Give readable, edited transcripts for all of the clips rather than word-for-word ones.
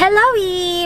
Hello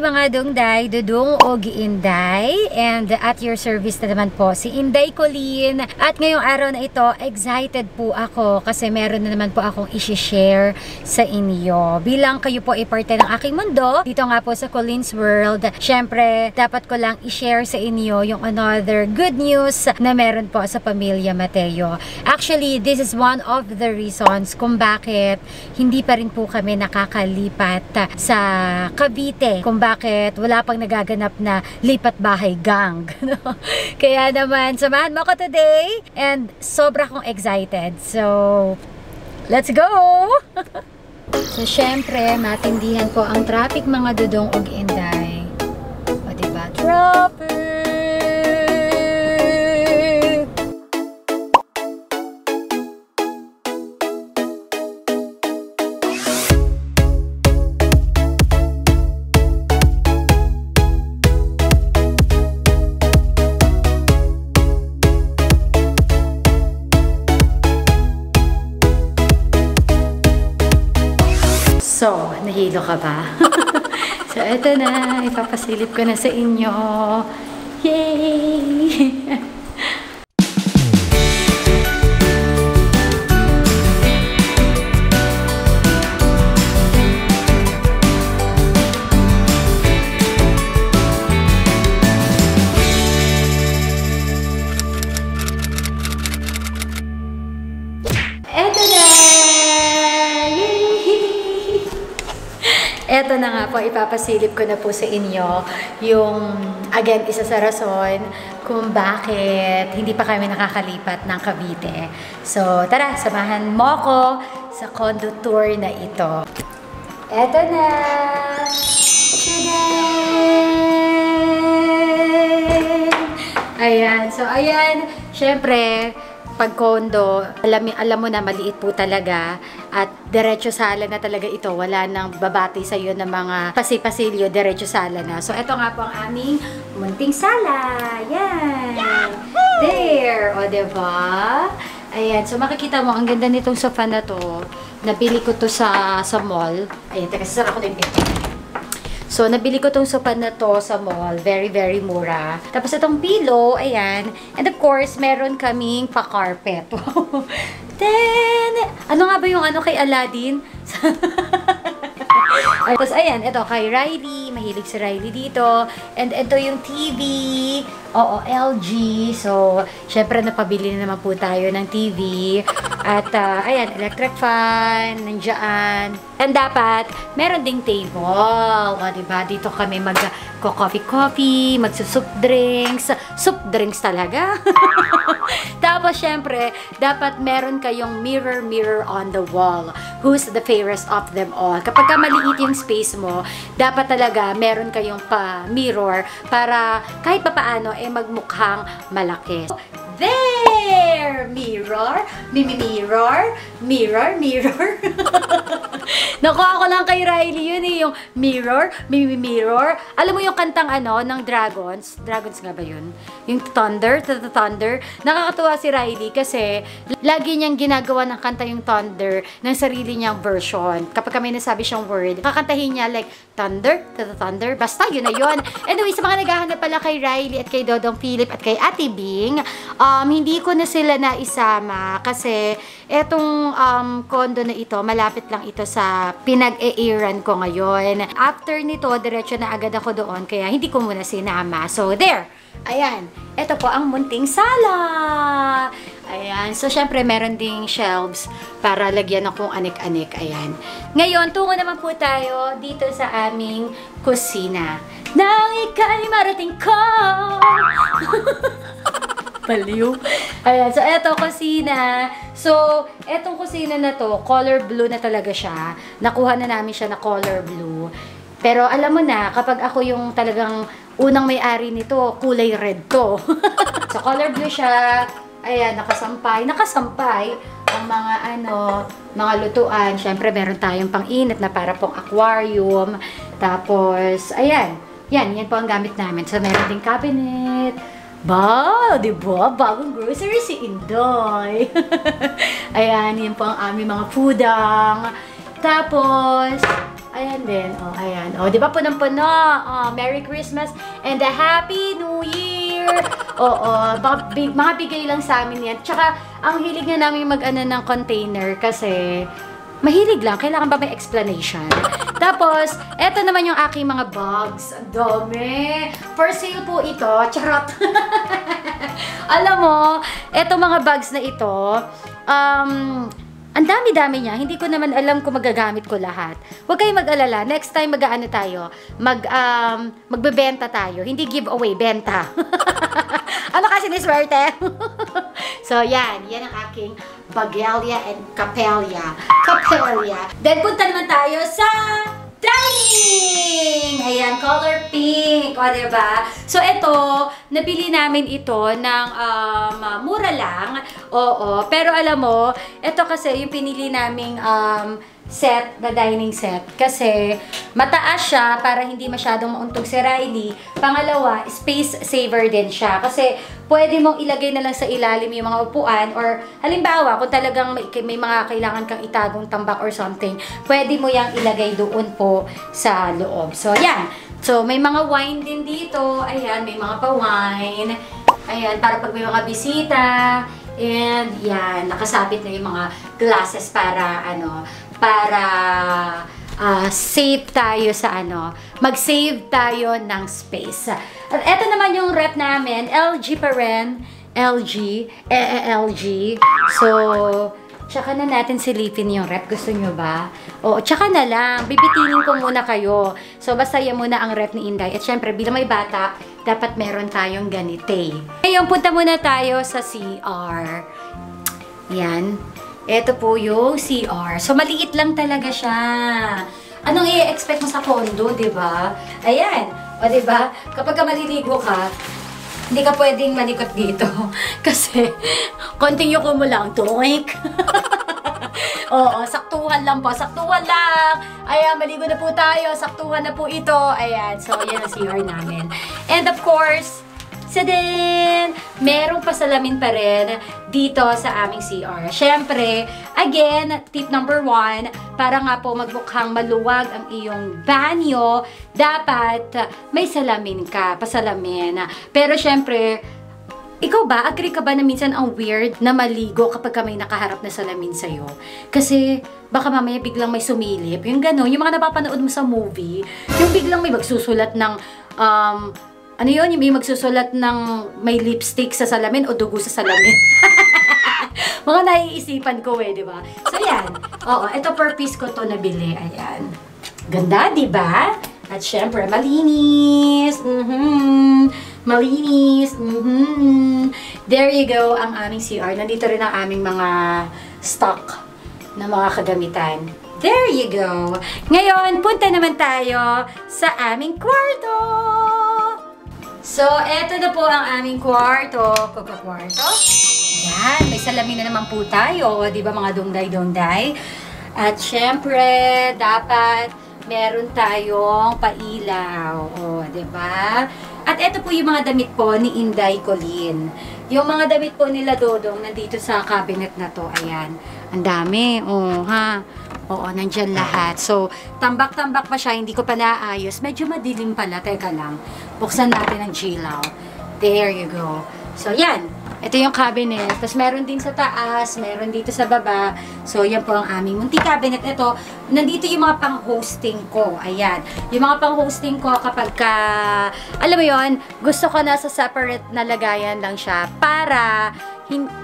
mga dungday, dudung o giinday, and at your service na naman po si Inday Colleen. At ngayong araw na ito, excited po ako kasi meron na naman po akong i-share sa inyo. Bilang kayo po ay parte ng aking mundo, dito nga po sa Colleen's World, syempre dapat ko lang i-share sa inyo yung another good news na meron po sa pamilya Mateo. Actually, this is one of the reasons kung bakit hindi pa rin po kami nakakalipat sa Cavite, kung bakit wala pang nagaganap na lipat bahay gang. Kaya naman, samahan mo ko today and sobra kong excited. So, let's go! So, syempre, matindihan ko ang traffic mga dudong og inday. O diba? Traffic! So, nahilo ka ba? So, eto na. Ipapasilip ko na sa inyo. Yay! Eto na nga po, ipapasilip ko na po sa inyo yung, again, isa sa rason kung bakit hindi pa kami nakakalipat ng Cavite. So, tara, samahan mo ko sa condo tour na ito. Eto na! Tadaan! Ayan, so ayan, syempre, pag condo, alam mo na maliit po talaga at diretso sala na talaga ito. Wala nang babati sa iyo ng mga pasipasilyo, diretso sala na. So, ito nga po ang aming munting sala. Yan. There. O, diba? Ayan. So, makikita mo, ang ganda nitong sofa na to. Nabili ko to sa mall. Ayan, teka, sasara ko na yung picture. So, nabili ko tong sofa na to sa mall. Very, very mura. Tapos, itong pillow, ayan. And of course, meron kaming pa-carpet. Then, ano nga ba yung ano kay Aladdin? Tapos, ayan, ito kay Riley. Mahilig si Riley dito. And ito yung TV. Oo, LG. So, syempre, napabili na naman po tayo ng TV. At, ayan, electric fan, nandiyan. And dapat, meron ding table. O, diba? Dito kami mag-coffee-coffee, magsusup drinks. Soup drinks talaga. Tapos, syempre, dapat meron kayong mirror on the wall. Who's the fairest of them all? Kapag ka maliit yung space mo, dapat talaga meron kayong pa-mirror para kahit papaano, magmukhang malaki. There! Mirror, mirror. Nakuha ko lang kay Riley yun eh, yung mirror. Alam mo yung kantang ano, ng Dragons? Dragons nga ba yun? Yung Thunder. Nakakatuwa si Riley kasi lagi niyang ginagawa ng kanta yung Thunder ng sarili niyang version. Kapag kami nasabi siyang word, kakantahin niya like, Thunder. Basta, yun na yun. Anyway, sa mga naghahanap pala kay Riley at kay Dodong Philip at kay Ate Bing, hindi ko na sila naisama kasi etong condo na ito, malapit lang ito sa pinag-e-airan ko ngayon. After nito, diretso na agad ako doon kaya hindi ko muna sinama. So, there! Ayan, ito po ang munting sala. Ayan, so syempre meron ding shelves para lagyan ng kung anik-anik. Ayan. Ngayon, tungo naman po tayo dito sa aming kusina. Nang ika'y marating ko! Paliw. Ayan, so eto kusina. So, etong kusina na to, color blue na talaga siya. Nakuha na namin siya na color blue. Pero alam mo na, kapag ako yung talagang unang may-ari nito, kulay red to. So, color blue siya. Ayan, nakasampay ang mga mga lutuan. Syempre, meron tayong pang-init na para pong aquarium. Tapos, ayan. Yan po ang gamit namin. So, meron ding cabinet. Ba, diba? Bagong grocery si Inday. Ayan, yan po ang aming mga pudang. Tapos, Ayan din. Oh, ayan. Oh, di ba punong-puno? Oh, Merry Christmas and a Happy New Year! Oo, mga bigay lang sa amin yan. Tsaka, ang hilig nga namin mag-ano ng container kasi mahilig lang. Kailangan ba may explanation? Tapos, eto naman yung aking mga bags. Ang dami. For sale po ito. Charot. Alam mo, eto mga bags na ito, ang dami-dami niya. Hindi ko naman alam kung magagamit ko lahat. Huwag kayong mag-alala. Next time mag-aano tayo. Magbebenta tayo. Hindi giveaway, benta. Ano kasi ni swerte? So, yan. Yan ang aking Baghelia and Capelia. Then, punta naman tayo sa dining! Ayan, color pink. O, diba? So, ito, nabili namin ito ng mura lang. Oo. Pero alam mo, ito kasi yung pinili naming set, na dining set. Kasi, mataas siya para hindi masyadong mauntog si Riley. Pangalawa, space saver din siya. Kasi, pwede mong ilagay na lang sa ilalim yung mga upuan or halimbawa, kung talagang may mga kailangan kang itagong tambak or something, pwede mo yang ilagay doon po sa loob. So, yan. So, may mga wine din dito. Ayan, may mga pa-wine. Ayan, para pag may mga bisita. And, yan, nakasabit na yung mga glasses para, save tayo sa mag-save tayo ng space. At eto naman yung rep namin, LG pa rin. LG. So, tsaka na natin silipin yung rep. Gusto nyo ba? Oo, tsaka na lang. Bibitinin ko muna kayo. So, basta yan muna ang rep ni Inday. At syempre, bilang may bata, dapat meron tayong ganite. Ngayon, punta muna tayo sa CR. Yan. Ito po yung CR. So, maliit lang talaga siya. Anong i-expect mo sa condo, di ba? Ayan. O, di ba? Kapag maliligo ka, hindi ka pwedeng malikot dito. Kasi, konting yuko mo lang. Tuwik. Oo, saktuhan lang po. Saktuhan lang. Ayan, maligo na po tayo. Saktuhan na po ito. Ayan. So, yan ang CR namin. And of course, merong pasalamin pa rin dito sa aming CR. Syempre, again, tip number 1, para nga po magmukhang maluwag ang iyong banyo, dapat may salamin ka, pasalamin. Pero syempre, ikaw ba, agree ka ba na minsan ang weird na maligo kapag may nakaharap na salamin sa'yo? Kasi, baka mamaya biglang may sumilip. Yung gano'n, yung mga napapanood mo sa movie, yung biglang may magsusulat ng, yung may magsusulat ng may lipstick sa salamin o dugo sa salamin. Mga naiisipan ko di ba? So, yan. Oo, ito per piece ko to nabili. Ayan. Ganda, di ba? At syempre, malinis. Malinis. There you go, ang aming CR. Nandito rin ang aming mga stock na mga kagamitan. There you go. Ngayon, punta naman tayo sa aming kwarto. So, eto na po ang aming kwarto. Kwarto. Yan, may salamin na naman po tayo. Di ba mga dongday-dongday? At syempre, dapat meron tayong pailaw. O, di ba? At eto po yung mga damit po ni Inday Colleen. Yung mga damit po nila Dodong nandito sa cabinet na to. Ayan. Ang dami. Oo, nandyan lahat. So, tambak-tambak pa siya. Hindi ko pa naayos. Medyo madilim pala. Teka lang. Buksan natin ang G-Law. There you go. So, yan. Ito yung cabinet. Tapos, meron din sa taas. Meron dito sa baba. So, yan po ang aming munting cabinet. Ito, nandito yung mga pang-hosting ko. Ayan. Yung mga pang-hosting ko kapag alam mo yon, gusto ko na sa separate na lagayan lang siya. Para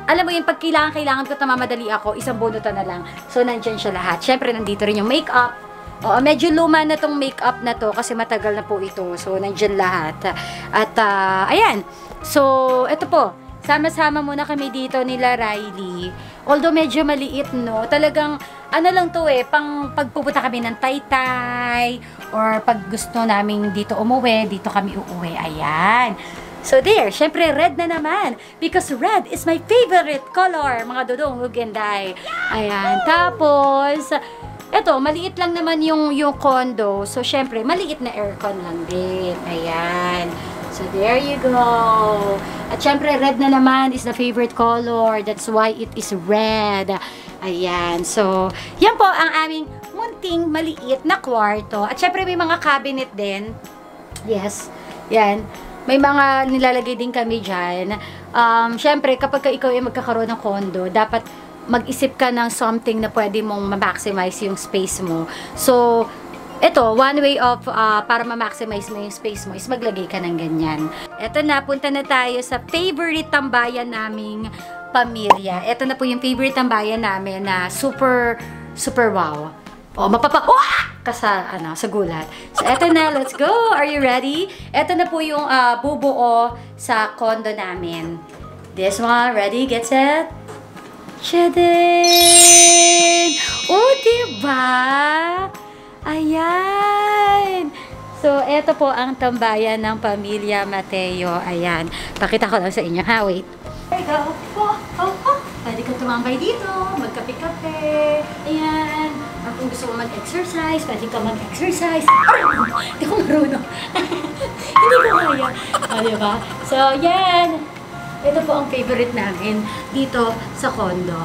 alam mo yun, pag kailangan ko mamadali ako, isang bunutan na lang. So, nandyan siya lahat. Siyempre, nandito rin yung makeup. Oo, medyo luma na tong makeup na to kasi matagal na po ito. So, nandyan lahat. At, ayan. So, ito po. Sama-sama muna kami dito nila Riley. Although, medyo maliit, no? Talagang, lang to pang pagpupunta kami ng Taytay or pag gusto namin dito umuwi, dito kami uuwi. Ayan. So there, syempre red na naman because red is my favorite color, mga Dodong Hugenday. Ayan, tapos eto, maliit lang naman yung condo. So syempre, maliit na aircon lang din. Ayan. So there you go. At syempre, red na naman is the favorite color. That's why it is red. Ayan. So, yan po ang aming munting maliit na kwarto. At syempre may mga cabinet din. Yes, yan. May mga nilalagay din kami dyan. Syempre, kapag ikaw ay magkakaroon ng condo, dapat mag-isip ka ng something na pwede mong ma-maximize yung space mo. So, ito, one way of para ma-maximize mo yung space mo is maglagay ka ng ganyan. Ito na, punta na tayo sa favorite tambayan naming pamilya. Ito na po yung favorite tambayan namin na super wow. Ka sa gulat. So, eto na, let's go! Are you ready? Eto na po yung bubuo sa condo namin. This one, ready, get set? Shadin! Oh, diba? Ayan! So, eto po ang tambayan ng pamilya Mateo. Ayan. Pakita ko lang sa inyo, ha? Wait. There you go. Pwede ka tumambay dito, magkape-kape. Ayan. At kung gusto mo mag-exercise, pwede ka mag-exercise. Hindi ko marunong. Hindi ko kaya. Diba? So, yan. Ito po ang favorite namin dito sa condo.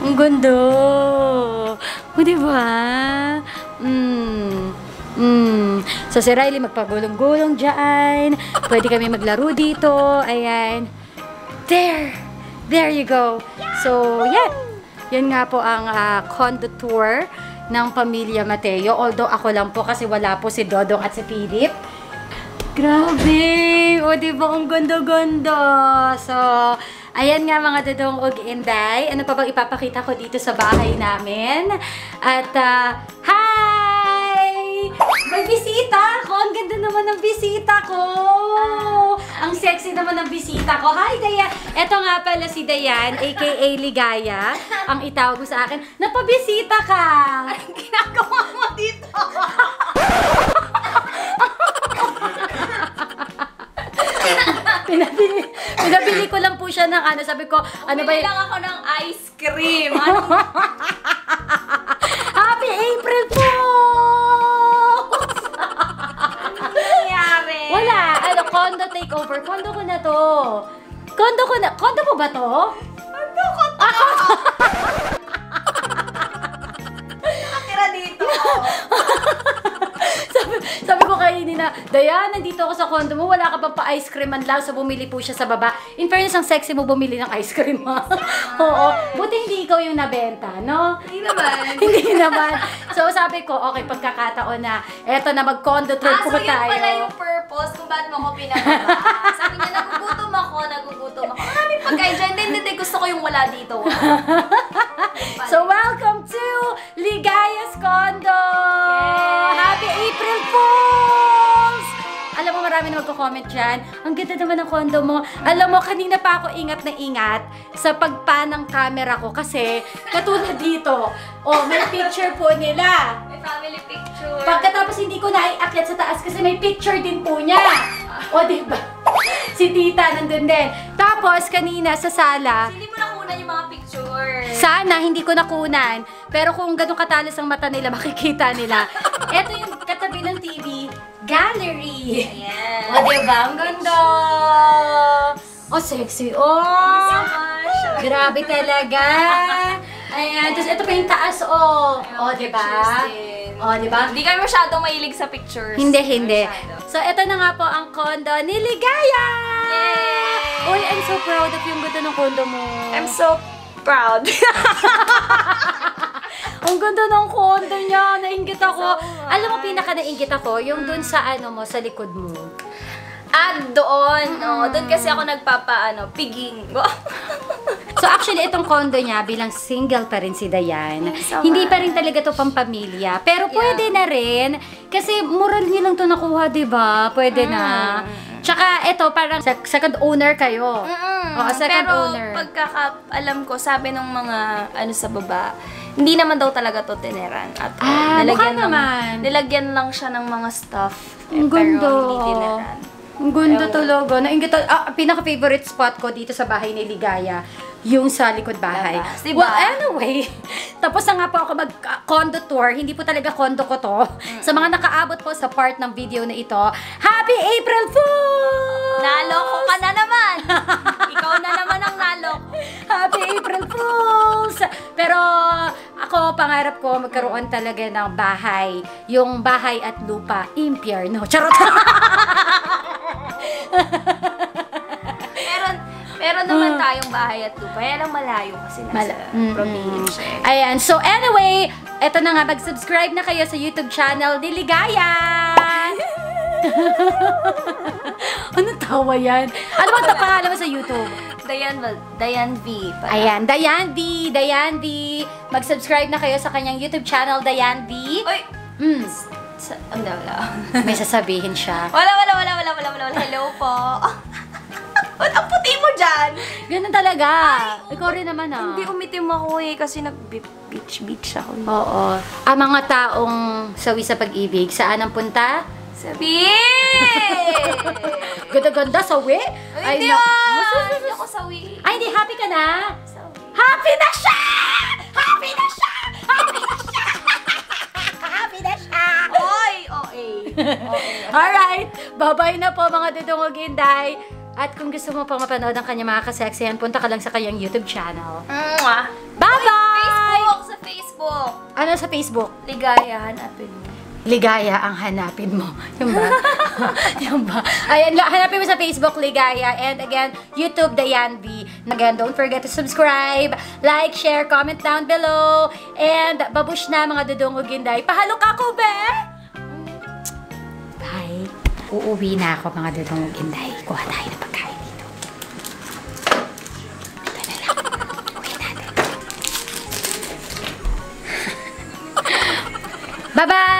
Ang ganda. O, diba? So, si Riley magpagulong-gulong dyan. Pwede kami maglaro dito. Ayan. There you go. So, yan. Yan nga po ang condo tour ng pamilya Mateo. Although ako lang po kasi wala po si Dodong at si Philip. Grabe! O, diba ang ganda-ganda? So, ayan nga mga Dodong ug Inday. Ano pa bang ipapakita ko dito sa bahay namin? At, hi! May bisita ako! Ang ganda naman ng bisita ko! Ang sexy naman ng bisita ko. Hi, Dayan! Ito nga pala si Dayan, aka Ligaya. Ang itawag mo sa akin, napabisita ka! Anong ginagawa mo dito? Pinabili ko lang po siya ng sabi ko, ano ba Bumili lang ako ng ice cream. Anong Happy April Fools! nangyari? Wala, condo takeover. Condo ko na to. Condo mo ba to? Ano ko to? Nakatira dito. Sabi ko kay Nina, Dayan, nandito ako sa condo mo, wala ka bang pa-ice cream man lang? So, bumili po siya sa baba. In fairness, ang sexy mo bumili ng ice cream, ha? Oo. Buti hindi ikaw yung nabenta, no? Hindi naman. Hindi naman. So, sabi ko, okay, pagkakataon na, eto na, mag-condo tour po so yun tayo. pala yung purpose kung ba't mo ako pinababa. Sabi niya, nagugutom ako. Maraming pagkain dyan. Hindi, gusto ko yung wala dito. So, welcome to Ligaya's Condo! Yes! Happy April Fools! Alam mo, marami na magko-comment dyan. Ang ganda naman ng condo mo. Alam mo, kanina pa ako ingat na ingat sa pagpan ng camera ko kasi katulad dito. Oh, may picture po nila. May family picture. Pagkatapos hindi ko na iakyat sa taas kasi may picture din po niya. O, diba? Si tita nandun din. Tapos, kanina sa sala, Hindi mo nakunan yung mga picture. sana hindi ko nakunan. Pero kung ganun katalas ang mata nila, makikita nila. Ito yung katabi ng TV, gallery. Ayan. O, diba? Ang ganda. O, sexy. O, grabe talaga. Ayan. Tapos ito pa yung taas. O, diba? O, diba? Hindi kami masyadong mahilig sa pictures. Hindi. So, ito na nga po ang condo ni Ligaya! Yay! Uy, I'm so proud of yung ganda ng condo mo. I'm so proud. Ang ganda ng condo niya. Nainggit ako. So, Alam mo, pinaka-nainggit ako, yung dun sa mo, sa likod mo. Doon. Doon kasi ako piging. So actually, itong condo niya, bilang single pa rin si Dayan, So hindi pa rin talaga to pampamilya. Pero pwede na rin. Kasi moral niya lang to nakuha, diba? Pwede na. Tsaka ito, parang second owner kayo. Oo, second Pero owner. pagkakaalam ko, sabi ng mga sa baba, hindi naman daw talaga to tineran at all. Mukha naman. Nilagyan lang siya ng mga stuff. Ang pero ganda. hindi tineran. Ang ganda talaga. Nainggit pinaka-favorite spot ko dito sa bahay ni Ligaya, yung sa likod bahay. Labas, diba? Well, anyway, tapos na nga po ako mag-condo tour. Hindi po talaga condo ko to. Sa mga nakaabot po sa part ng video na ito, Happy April Fools! Naloko ka na naman! Ikaw na naman ang naloko. Happy April Fools! Pero ako, pangarap ko magkaroon talaga ng bahay. Yung bahay at lupa, impyerno. Charot! Meron naman tayong bahay at lupa. Kaya lang malayo kasi nasa probinsya. Ayan. So, anyway, eto na nga, mag-subscribe na kayo sa YouTube channel ni Ligaya! Ano tawa yan? Ano ba pangalan mo sa YouTube? Dayan V. Pala. Ayan, Dayan V. Mag-subscribe na kayo sa kanyang YouTube channel, Dayan V. Uy! Wala. May sasabihin siya. Wala. Hello po. Ba't ang puti mo dyan? Ganun talaga. Ikaw rin naman ah. Hindi umitim ako kasi nag-beach ako. Oo. Ang mga taong sawi sa pag-ibig, saan ang punta? Sabi! Ganda-ganda, sawi? Hindi Hindi ako sawi. Ay, hindi. Happy ka na? Sawi. Happy na siya! Happy na siya! Happy na siya! Happy na siya! Oy! Alright. Bye-bye na po mga Dudong Inday. At kung gusto mo pang mapanood ang kanyang mga kaseksihan, punta ka lang sa kanyang YouTube channel. Bye-bye! Sa Facebook. Ano sa Facebook? Ligaya, hanapin mo. Ligaya ang hanapin mo. Yung ba? Yung ba? Ayan, hanapin mo sa Facebook, Ligaya. And again, YouTube, Dayan V. Again, don't forget to subscribe, like, share, comment down below. And babush na mga Dudong Uginday. Pahalok ako, be! Bye. Uuwi na ako mga Dudong Uginday. Kuha tayo ng pagkain dito. Ito na lang. Uwi natin. Bye-bye!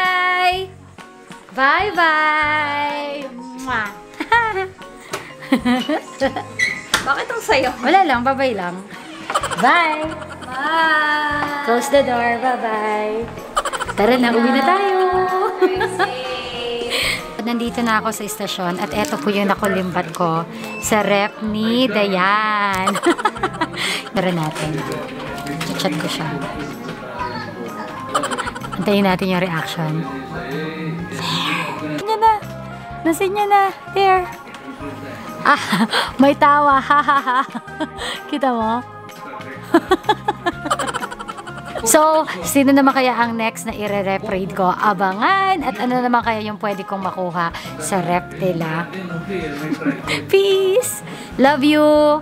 Bye-bye! Mwah! Bakit ang sayo? Wala lang, bye-bye lang. Bye! Bye! Close the door, bye-bye! Tara na, uwi na tayo! Nandito na ako sa istasyon at eto po yung nakulimbat ko sa rep ni Dayan. Tara natin. Chat ko siya. Antayin natin yung reaction. There! Na! Nasin niya na! There! Ah, may tawa! Ha ha ha! Kita mo? So, sino naman kaya ang next na i-rep read ko? Abangan! At ano naman kaya yung pwede kong makuha sa rep nila? Peace! Love you!